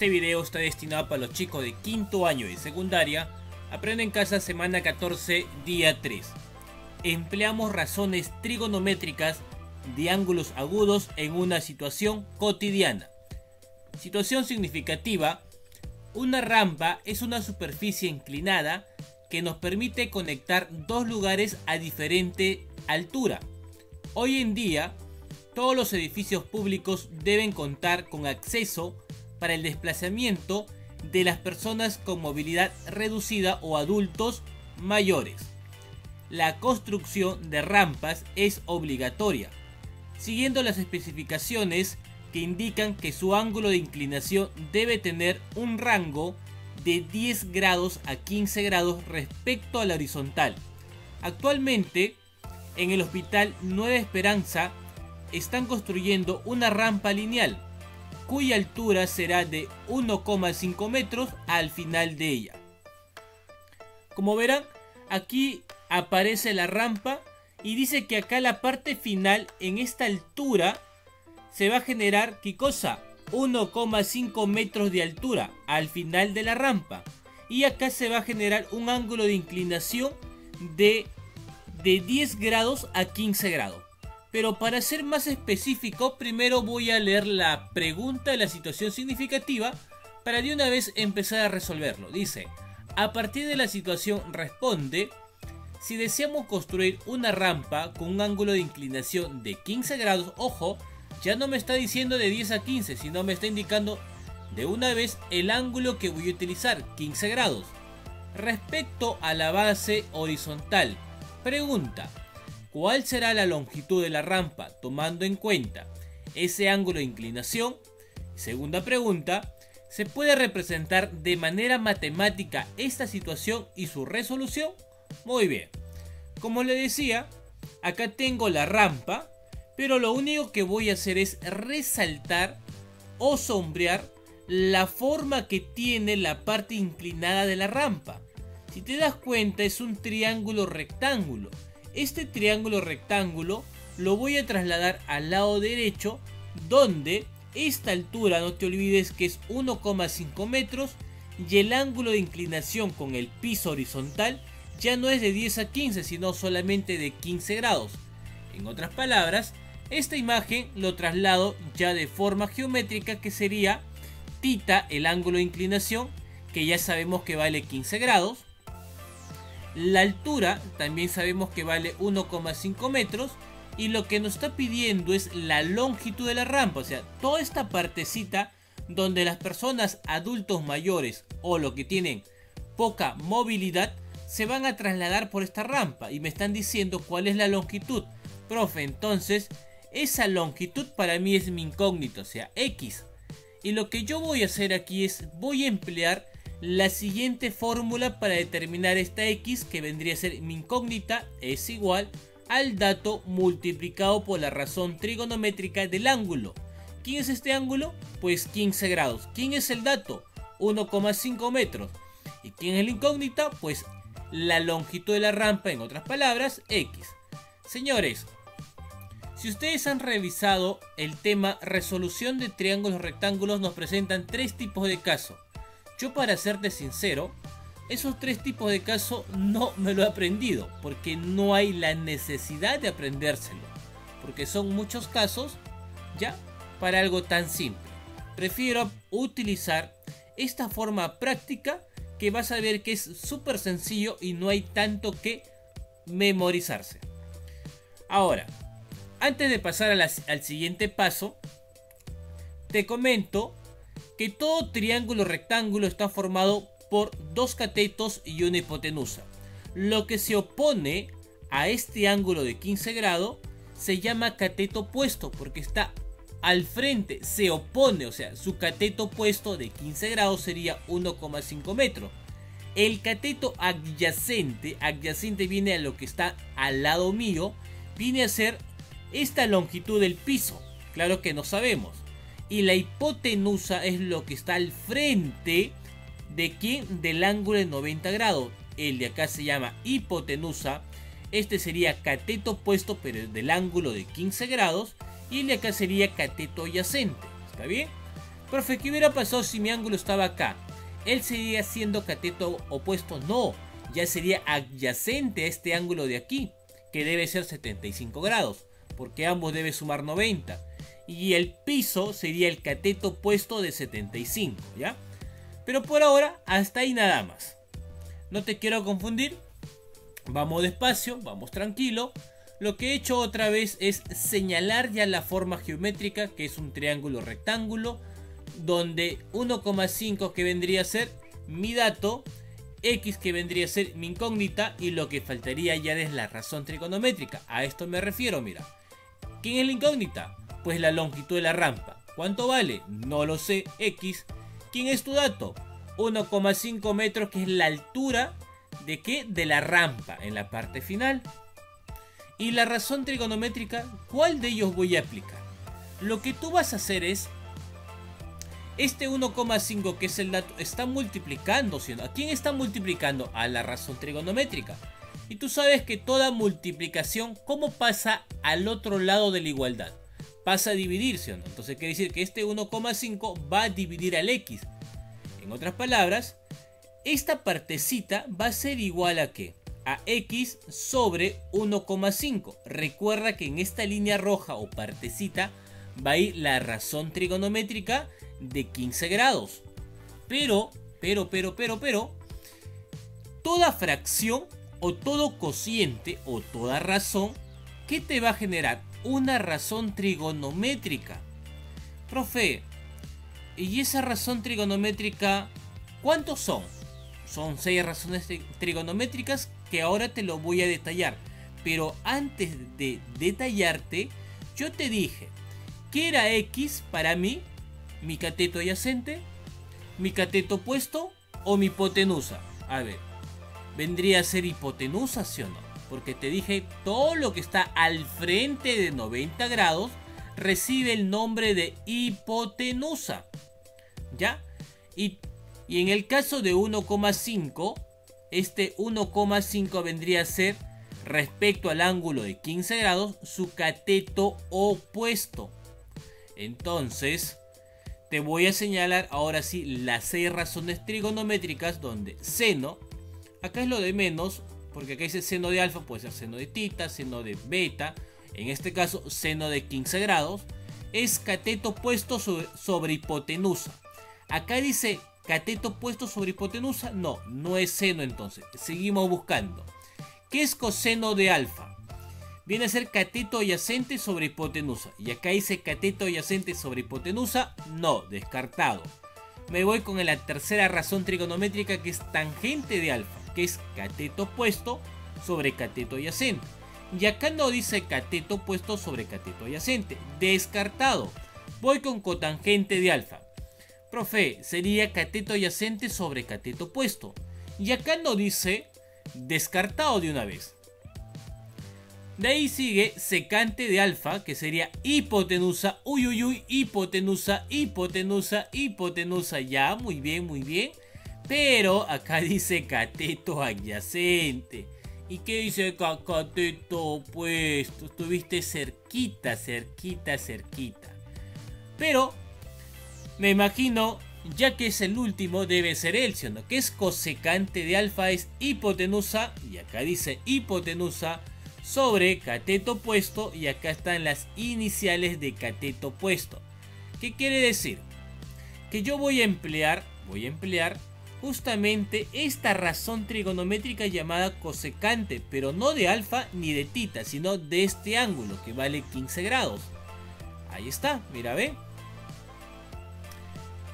Este video está destinado para los chicos de quinto año de secundaria. Aprende en casa semana 14, día 3. Empleamos razones trigonométricas de ángulos agudos en una situación cotidiana. Situación significativa. Una rampa es una superficie inclinada que nos permite conectar dos lugares a diferente altura. Hoy en día, todos los edificios públicos deben contar con acceso para el desplazamiento de las personas con movilidad reducida o adultos mayores. La construcción de rampas es obligatoria, siguiendo las especificaciones que indican que su ángulo de inclinación debe tener un rango de 10 grados a 15 grados respecto a la horizontal. Actualmente, en el Hospital Nueva Esperanza están construyendo una rampa lineal, cuya altura será de 1,5 metros al final de ella. Como verán, aquí aparece la rampa y dice que acá la parte final, en esta altura, se va a generar, ¿qué cosa? 1,5 metros de altura al final de la rampa. Y acá se va a generar un ángulo de inclinación de 10 grados a 15 grados. Pero para ser más específico, primero voy a leer la pregunta de la situación significativa para de una vez empezar a resolverlo. Dice, a partir de la situación responde, si deseamos construir una rampa con un ángulo de inclinación de 15 grados, ojo, ya no me está diciendo de 10 a 15, sino me está indicando de una vez el ángulo que voy a utilizar, 15 grados. Respecto a la base horizontal, pregunta, ¿cuál será la longitud de la rampa tomando en cuenta ese ángulo de inclinación? Segunda pregunta, ¿se puede representar de manera matemática esta situación y su resolución? Muy bien, como le decía, acá tengo la rampa, pero lo único que voy a hacer es resaltar o sombrear la forma que tiene la parte inclinada de la rampa. Si te das cuenta, es un triángulo rectángulo. Este triángulo rectángulo lo voy a trasladar al lado derecho, donde esta altura, no te olvides que es 1,5 metros, y el ángulo de inclinación con el piso horizontal ya no es de 10 a 15, sino solamente de 15 grados. En otras palabras, esta imagen lo traslado ya de forma geométrica, que sería θ, el ángulo de inclinación, que ya sabemos que vale 15 grados. La altura también sabemos que vale 1,5 metros. Y lo que nos está pidiendo es la longitud de la rampa. O sea, toda esta partecita donde las personas adultos mayores o los que tienen poca movilidad se van a trasladar por esta rampa. Y me están diciendo cuál es la longitud. Profe, entonces esa longitud para mí es mi incógnito, o sea, X. Y lo que yo voy a hacer aquí es, voy a emplear la siguiente fórmula para determinar esta X, que vendría a ser mi incógnita, es igual al dato multiplicado por la razón trigonométrica del ángulo. ¿Quién es este ángulo? Pues 15 grados. ¿Quién es el dato? 1,5 metros. ¿Y quién es la incógnita? Pues la longitud de la rampa, en otras palabras, X. Señores, si ustedes han revisado el tema resolución de triángulos rectángulos, nos presentan tres tipos de casos. Yo, para serte sincero, esos tres tipos de casos no me lo he aprendido, porque no hay la necesidad de aprendérselo, porque son muchos casos ya para algo tan simple. Prefiero utilizar esta forma práctica, que vas a ver que es súper sencillo y no hay tanto que memorizarse. Ahora, antes de pasar al siguiente paso, te comento que todo triángulo rectángulo está formado por dos catetos y una hipotenusa. Lo que se opone a este ángulo de 15 grados se llama cateto opuesto, porque está al frente, se opone, o sea, su cateto opuesto de 15 grados sería 1,5 metros. El cateto adyacente viene a lo que está al lado mío, viene a ser esta longitud del piso, claro que no sabemos. Y la hipotenusa es lo que está al frente de ¿quién? Del ángulo de 90 grados. El de acá se llama hipotenusa. Este sería cateto opuesto, pero del ángulo de 15 grados. Y el de acá sería cateto adyacente. ¿Está bien? Profe, ¿qué hubiera pasado si mi ángulo estaba acá? ¿Él seguiría siendo cateto opuesto? No, ya sería adyacente a este ángulo de aquí, que debe ser 75 grados, porque ambos deben sumar 90. Y el piso sería el cateto opuesto de 75, ¿ya? Pero por ahora, hasta ahí nada más. No te quiero confundir. Vamos despacio, vamos tranquilo. Lo que he hecho otra vez es señalar ya la forma geométrica, que es un triángulo rectángulo, donde 1,5 que vendría a ser mi dato, X que vendría a ser mi incógnita, y lo que faltaría ya es la razón trigonométrica. A esto me refiero, mira. ¿Quién es la incógnita? Pues la longitud de la rampa. ¿Cuánto vale? No lo sé, X. ¿Quién es tu dato? 1,5 metros, que es la altura de ¿qué? De la rampa en la parte final. Y la razón trigonométrica, ¿cuál de ellos voy a aplicar? Lo que tú vas a hacer es, este 1,5 que es el dato, está multiplicando, ¿sí? ¿A quién está multiplicando? A la razón trigonométrica. Y tú sabes que toda multiplicación, ¿cómo pasa al otro lado de la igualdad? Pasa a dividirse, ¿no? Entonces quiere decir que este 1,5 va a dividir al X. En otras palabras, esta partecita va a ser igual a ¿qué? A X sobre 1,5. Recuerda que en esta línea roja o partecita va a ir la razón trigonométrica de 15 grados. Pero, toda fracción o todo cociente o toda razón, ¿qué te va a generar? Una razón trigonométrica. Profe, ¿y esa razón trigonométrica cuántos son? Son 6 razones trigonométricas que ahora te lo voy a detallar. Pero antes de detallarte, yo te dije, ¿qué era X para mí? ¿Mi cateto adyacente? ¿Mi cateto opuesto? ¿O mi hipotenusa? A ver, vendría a ser hipotenusa, ¿sí o no? Porque te dije, todo lo que está al frente de 90 grados recibe el nombre de hipotenusa. ¿Ya? Y en el caso de 1,5, este 1,5 vendría a ser, respecto al ángulo de 15 grados, su cateto opuesto. Entonces, te voy a señalar ahora sí las 6 razones trigonométricas donde seno, acá es lo de menos, porque acá dice seno de alfa, puede ser seno de tita, seno de beta, en este caso seno de 15 grados, es cateto opuesto sobre hipotenusa. Acá dice cateto opuesto sobre hipotenusa, no es seno entonces, seguimos buscando. ¿Qué es coseno de alfa? Viene a ser cateto adyacente sobre hipotenusa. Y acá dice cateto adyacente sobre hipotenusa. No, descartado. Me voy con la tercera razón trigonométrica, que es tangente de alfa, que es cateto opuesto sobre cateto adyacente. Y acá no dice cateto opuesto sobre cateto adyacente. Descartado. Voy con cotangente de alfa. Profe, sería cateto adyacente sobre cateto opuesto. Y acá no dice, descartado de una vez. De ahí sigue secante de alfa, que sería hipotenusa, hipotenusa, ya, muy bien. Pero acá dice cateto adyacente. ¿Y qué dice cateto opuesto? Estuviste cerquita. Pero, me imagino, ya que es el último, debe ser el, ¿sí o no? Que es cosecante de alfa, es hipotenusa, y acá dice hipotenusa, sobre cateto opuesto, y acá están las iniciales de cateto opuesto. ¿Qué quiere decir? Que yo voy a emplear justamente esta razón trigonométrica llamada cosecante, pero no de alfa ni de tita, sino de este ángulo que vale 15 grados. Ahí está, mira, ve.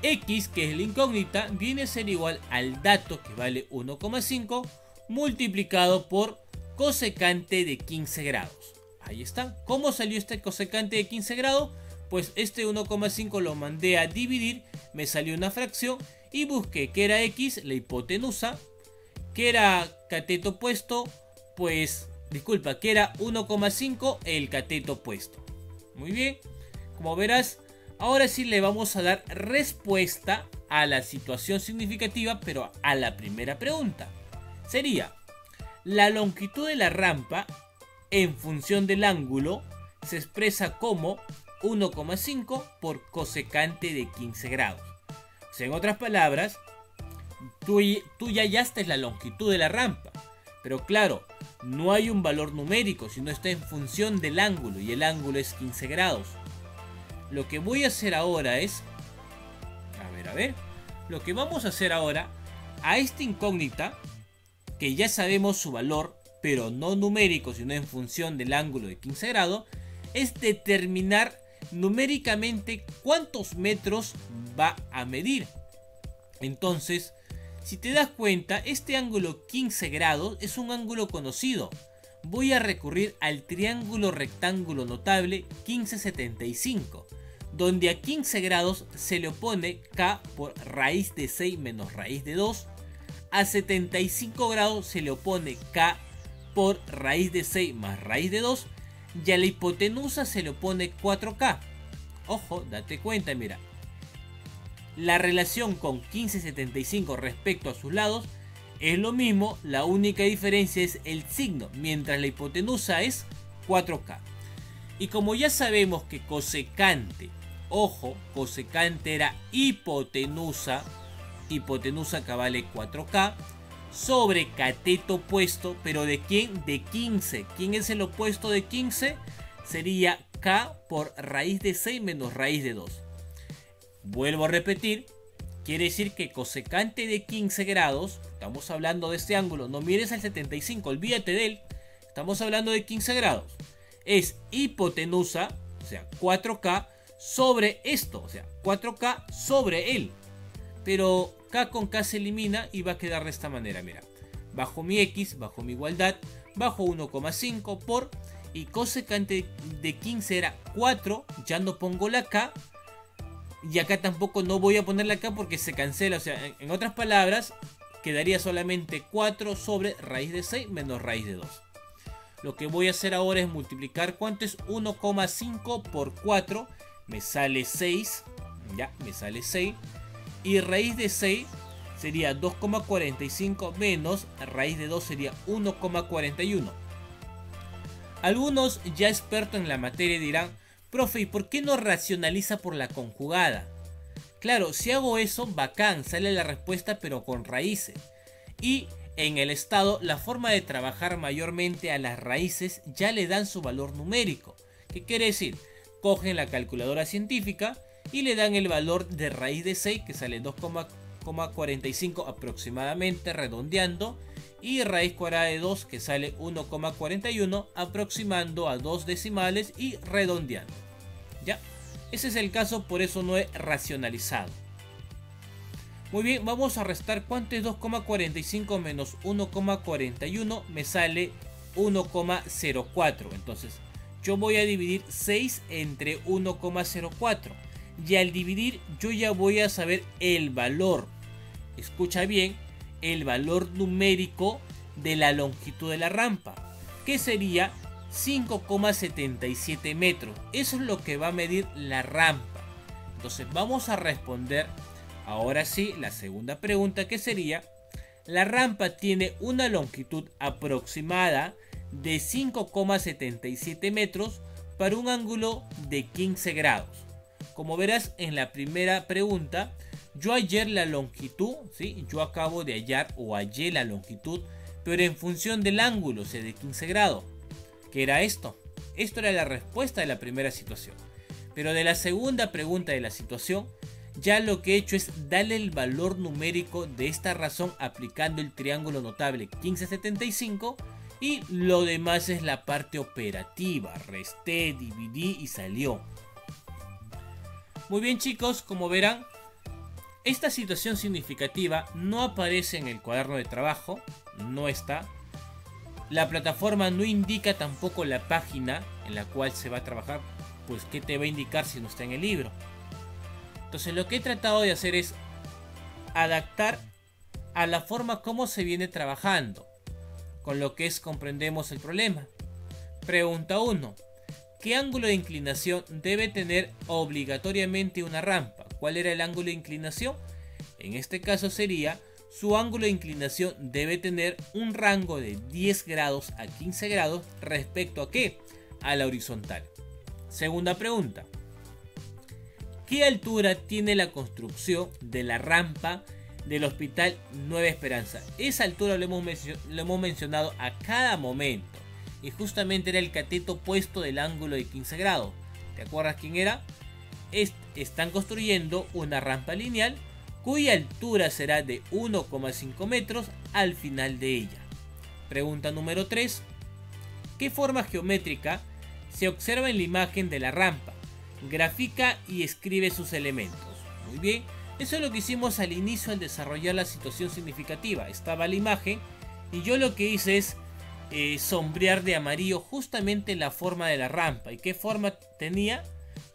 X, que es la incógnita, viene a ser igual al dato, que vale 1,5, multiplicado por cosecante de 15 grados. Ahí está. ¿Cómo salió este cosecante de 15 grados? Pues este 1,5 lo mandé a dividir, me salió una fracción y busqué que era X, la hipotenusa, que era cateto opuesto, pues, disculpa, que era 1,5 el cateto opuesto. Muy bien, como verás, ahora sí le vamos a dar respuesta a la situación significativa, pero a la primera pregunta. Sería, la longitud de la rampa en función del ángulo se expresa como 1,5 por cosecante de 15 grados. O sea, en otras palabras, tú ya hallaste la longitud de la rampa. Pero claro, no hay un valor numérico, sino está en función del ángulo, y el ángulo es 15 grados. Lo que voy a hacer ahora es... A ver. Lo que vamos a hacer ahora, a esta incógnita, que ya sabemos su valor, pero no numérico, sino en función del ángulo de 15 grados, es determinar numéricamente cuántos metros va a medir. Entonces, si te das cuenta, este ángulo 15 grados es un ángulo conocido. Voy a recurrir al triángulo rectángulo notable 1575, donde a 15 grados se le opone k por raíz de 6 menos raíz de 2. A 75 grados se le opone k por raíz de 6 más raíz de 2. Y a la hipotenusa se le opone 4k. Ojo, date cuenta, mira. La relación con 1575 respecto a sus lados es lo mismo, la única diferencia es el signo, mientras la hipotenusa es 4k. Y como ya sabemos que cosecante, ojo, cosecante era hipotenusa que vale 4k, sobre cateto opuesto, pero ¿de quién? De 15. ¿Quién es el opuesto de 15? Sería k por raíz de 6 menos raíz de 2. Vuelvo a repetir, quiere decir que cosecante de 15 grados, estamos hablando de este ángulo, no mires al 75, olvídate de él, estamos hablando de 15 grados, es hipotenusa, o sea 4k, sobre esto, o sea 4k sobre él, pero k con k se elimina y va a quedar de esta manera, mira, bajo mi x, bajo mi igualdad, bajo 1,5 por, y cosecante de 15 era 4, ya no pongo la k, y acá tampoco no voy a ponerla acá porque se cancela. O sea, en otras palabras, quedaría solamente 4 sobre raíz de 6 menos raíz de 2. Lo que voy a hacer ahora es multiplicar. ¿Cuánto es 1,5 por 4? Me sale 6. Ya, me sale 6. Y raíz de 6 sería 2,45 menos raíz de 2 sería 1,41. Algunos ya expertos en la materia dirán: profe, ¿y por qué no racionaliza por la conjugada? Claro, si hago eso, bacán, sale la respuesta pero con raíces. Y en el estado, la forma de trabajar mayormente a las raíces ya le dan su valor numérico. ¿Qué quiere decir? Cogen la calculadora científica y le dan el valor de raíz de 6, que sale 2,45 aproximadamente, redondeando. Y raíz cuadrada de 2, que sale 1,41, aproximando a 2 decimales y redondeando. ¿Ya? Ese es el caso, por eso no he racionalizado. Muy bien, vamos a restar. ¿Cuánto es 2,45 menos 1,41? Me sale 1,04. Entonces, yo voy a dividir 6 entre 1,04. Y al dividir, yo ya voy a saber el valor. Escucha bien, el valor numérico de la longitud de la rampa, que sería 5,77 metros. Eso es lo que va a medir la rampa. Entonces vamos a responder ahora sí la segunda pregunta, que sería: la rampa tiene una longitud aproximada de 5,77 metros para un ángulo de 15 grados. Como verás en la primera pregunta, yo hallé la longitud, ¿sí? Yo acabo de hallar o hallé la longitud, pero en función del ángulo, o sea, de 15 grados. ¿Qué era esto? Esto era la respuesta de la primera situación. Pero de la segunda pregunta de la situación, ya lo que he hecho es darle el valor numérico de esta razón aplicando el triángulo notable 1575, y lo demás es la parte operativa. Resté, dividí y salió. Muy bien, chicos, como verán, esta situación significativa no aparece en el cuaderno de trabajo, no está. La plataforma no indica tampoco la página en la cual se va a trabajar, pues ¿qué te va a indicar si no está en el libro? Entonces lo que he tratado de hacer es adaptar a la forma como se viene trabajando, con lo que comprendemos el problema. Pregunta 1. ¿Qué ángulo de inclinación debe tener obligatoriamente una rampa? ¿Cuál era el ángulo de inclinación? En este caso sería: su ángulo de inclinación debe tener un rango de 10 grados a 15 grados respecto a ¿qué? A la horizontal. Segunda pregunta: ¿Qué altura tiene la construcción de la rampa del Hospital Nueva Esperanza? Esa altura lo hemos mencionado a cada momento. Y justamente era el cateto opuesto del ángulo de 15 grados. ¿Te acuerdas quién era? Están construyendo una rampa lineal cuya altura será de 1,5 metros al final de ella. Pregunta número 3. ¿Qué forma geométrica se observa en la imagen de la rampa? Grafica y escribe sus elementos. Muy bien, eso es lo que hicimos al inicio al desarrollar la situación significativa. Estaba la imagen y yo lo que hice es sombrear de amarillo justamente la forma de la rampa. ¿Y qué forma tenía?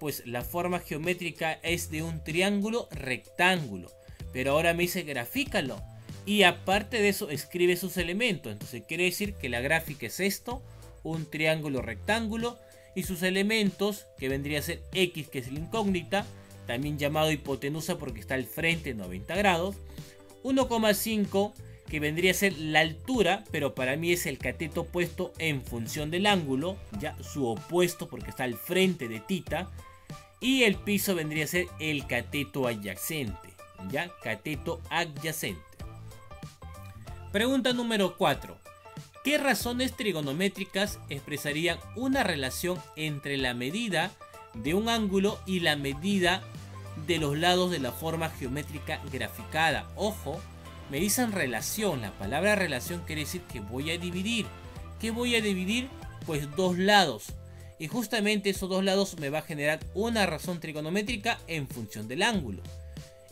Pues la forma geométrica es de un triángulo rectángulo. Pero ahora me dice grafícalo. Y aparte de eso escribe sus elementos. Entonces quiere decir que la gráfica es esto. Un triángulo rectángulo. Y sus elementos, que vendría a ser X, que es la incógnita, también llamado hipotenusa porque está al frente 90 grados. 1,5, que vendría a ser la altura, pero para mí es el cateto opuesto en función del ángulo, ya su opuesto porque está al frente de tita. Y el piso vendría a ser el cateto adyacente, ya, cateto adyacente. Pregunta número 4. ¿Qué razones trigonométricas expresarían una relación entre la medida de un ángulo y la medida de los lados de la forma geométrica graficada? Ojo, me dicen relación. La palabra relación quiere decir que voy a dividir. ¿Qué voy a dividir? Pues dos lados. Y justamente esos dos lados me va a generar una razón trigonométrica en función del ángulo.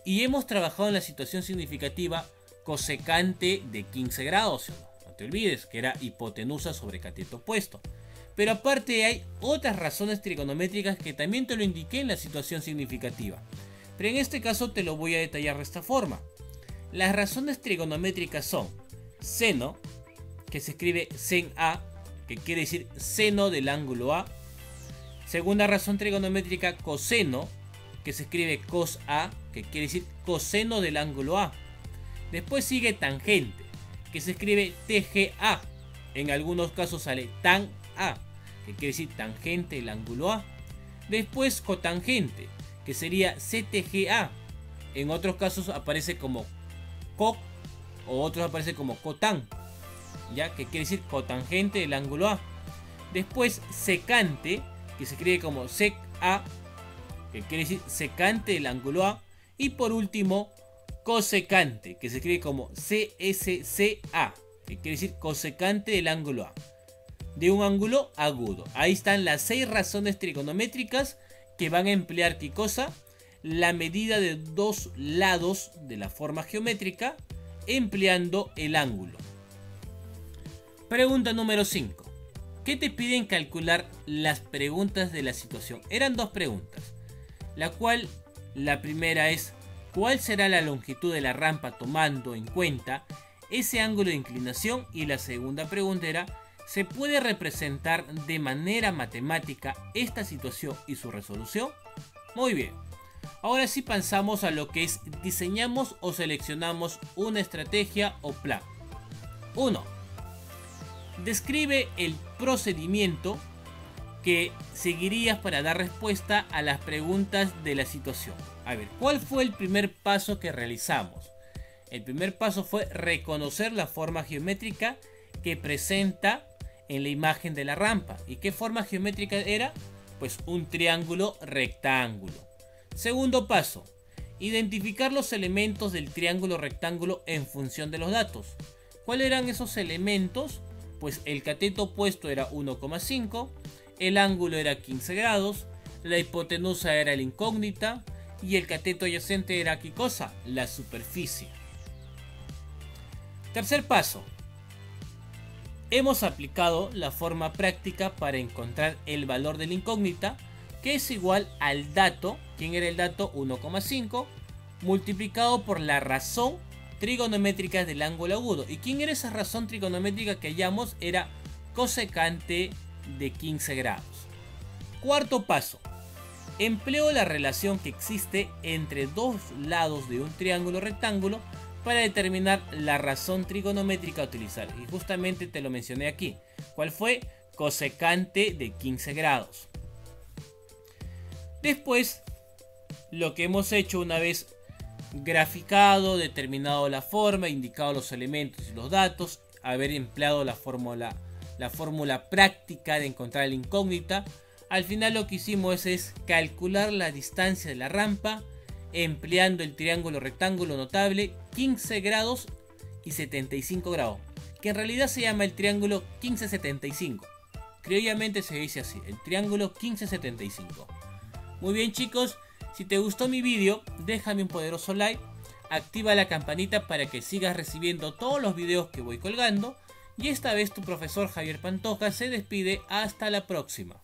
Y hemos trabajado en la situación significativa cosecante de 15 grados. No te olvides que era hipotenusa sobre cateto opuesto. Pero aparte hay otras razones trigonométricas que también te lo indiqué en la situación significativa. Pero en este caso te lo voy a detallar de esta forma. Las razones trigonométricas son seno, que se escribe sen A, que quiere decir seno del ángulo A. Segunda razón trigonométrica, coseno, que se escribe cos A, que quiere decir coseno del ángulo A. Después sigue tangente, que se escribe TGA. En algunos casos sale tan A, que quiere decir tangente del ángulo A. Después cotangente, que sería CTGA. En otros casos aparece como COC o otros aparece como cotan, ya, que quiere decir cotangente del ángulo A. Después secante, que se escribe como sec A, que quiere decir secante del ángulo A. Y por último cosecante, que se escribe como CSCA, que quiere decir cosecante del ángulo A, de un ángulo agudo. Ahí están las 6 razones trigonométricas que van a emplear ¿qué cosa? La medida de dos lados de la forma geométrica empleando el ángulo. Pregunta número 5. ¿Qué te piden calcular las preguntas de la situación? Eran dos preguntas, la primera es ¿cuál será la longitud de la rampa tomando en cuenta ese ángulo de inclinación? Y la segunda pregunta era ¿se puede representar de manera matemática esta situación y su resolución? Muy bien. Ahora sí pasamos a lo que es diseñamos o seleccionamos una estrategia o plan. 1. Describe el procedimiento que seguirías para dar respuesta a las preguntas de la situación. A ver, ¿cuál fue el primer paso que realizamos? El primer paso fue reconocer la forma geométrica que presenta en la imagen de la rampa. ¿Y qué forma geométrica era? Pues un triángulo rectángulo. Segundo paso, identificar los elementos del triángulo rectángulo en función de los datos. ¿Cuáles eran esos elementos? Pues el cateto opuesto era 1,5, el ángulo era 15 grados, la hipotenusa era la incógnita y el cateto adyacente era ¿qué cosa? La superficie. Tercer paso, hemos aplicado la forma práctica para encontrar el valor de la incógnita, que es igual al dato. ¿Quién era el dato? 1,5 multiplicado por la razón trigonométrica del ángulo agudo. ¿Y quién era esa razón trigonométrica que hallamos? Era cosecante de 15 grados. Cuarto paso, empleo la relación que existe entre dos lados de un triángulo rectángulo para determinar la razón trigonométrica a utilizar. Y justamente te lo mencioné aquí. ¿Cuál fue? Cosecante de 15 grados. Después lo que hemos hecho una vez graficado, determinado la forma, indicado los elementos y los datos, haber empleado la fórmula práctica de encontrar la incógnita. Al final lo que hicimos es calcular la distancia de la rampa empleando el triángulo rectángulo notable 15 grados y 75 grados, que en realidad se llama el triángulo 1575. Criollamente se dice así, el triángulo 1575. Muy bien chicos, si te gustó mi vídeo, déjame un poderoso like, activa la campanita para que sigas recibiendo todos los videos que voy colgando, y esta vez tu profesor Javier Pantoja se despide hasta la próxima.